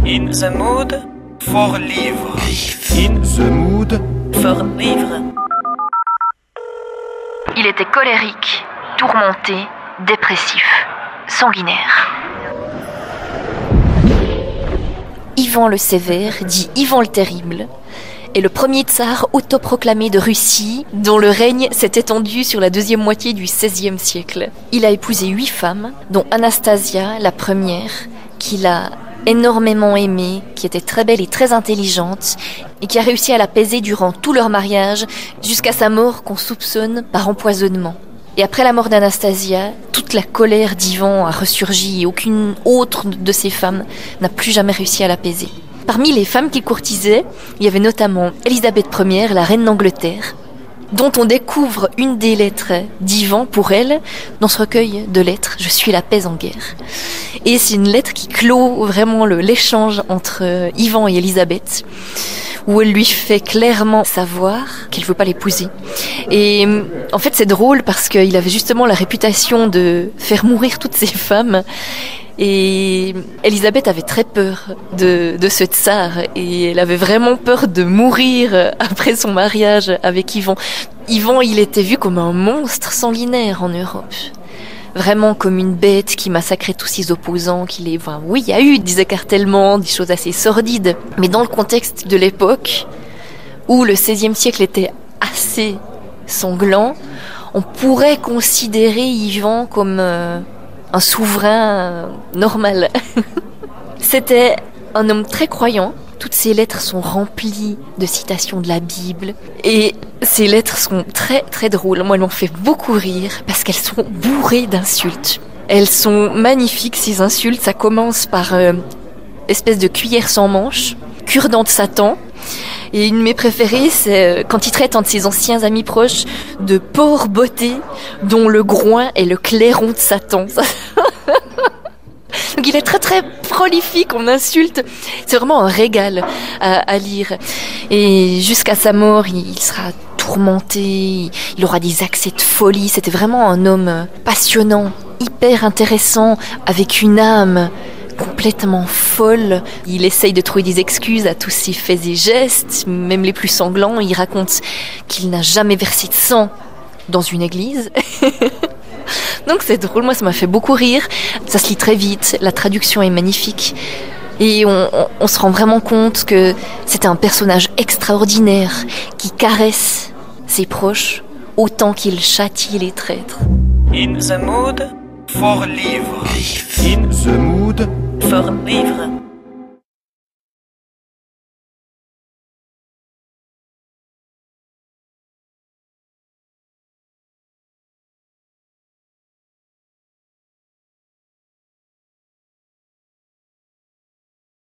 In the mood for livre. In the mood For livre. Il était colérique, tourmenté, dépressif, sanguinaire. Ivan le Sévère, dit Ivan le Terrible, est le premier tsar autoproclamé de Russie, dont le règne s'est étendu sur la deuxième moitié du XVIe siècle. Il a épousé 8 femmes, dont Anastasia, la première, qu'il a énormément aimée, qui était très belle et très intelligente, et qui a réussi à l'apaiser durant tout leur mariage, jusqu'à sa mort qu'on soupçonne par empoisonnement. Et après la mort d'Anastasia, toute la colère d'Ivan a ressurgi et aucune autre de ces femmes n'a plus jamais réussi à l'apaiser. Parmi les femmes qu'il courtisait, il y avait notamment Élisabeth Ier, la reine d'Angleterre, dont on découvre une des lettres d'Ivan pour elle dans ce recueil de lettres « Je suis la paix en guerre ». Et c'est une lettre qui clôt vraiment l'échange entre Ivan et Élisabeth, où elle lui fait clairement savoir qu'il ne veut pas l'épouser. Et en fait, c'est drôle parce qu'il avait justement la réputation de faire mourir toutes ces femmes. Et Élisabeth avait très peur de ce tsar et elle avait vraiment peur de mourir après son mariage avec Ivan. Ivan, il était vu comme un monstre sanguinaire en Europe. Vraiment comme une bête qui massacrait tous ses opposants, oui, il y a eu des écartèlements, des choses assez sordides. Mais dans le contexte de l'époque, où le XVIe siècle était assez sanglant, on pourrait considérer Ivan comme un souverain normal. C'était un homme très croyant. Toutes ces lettres sont remplies de citations de la Bible. Et ces lettres sont très très drôles. Moi, elles m'ont fait beaucoup rire parce qu'elles sont bourrées d'insultes. Elles sont magnifiques, ces insultes. Ça commence par espèce de cuillère sans manche, cure-dent de Satan. Et une de mes préférées, c'est quand il traite un de ses anciens amis proches de porc botté dont le groin est le clairon de Satan. Donc il est très très prolifique en insultes. C'est vraiment un régal à lire. Et jusqu'à sa mort, il sera tourmenté, il aura des accès de folie. C'était vraiment un homme passionnant, hyper intéressant, avec une âme complètement folle. Il essaye de trouver des excuses à tous ses faits et gestes, même les plus sanglants. Il raconte qu'il n'a jamais versé de sang dans une église. Donc c'est drôle, moi ça m'a fait beaucoup rire. Ça se lit très vite, la traduction est magnifique. Et on se rend vraiment compte que c'est un personnage extraordinaire qui caresse ses proches autant qu'il châtie les traîtres. In the mood for livre. In the mood For livre.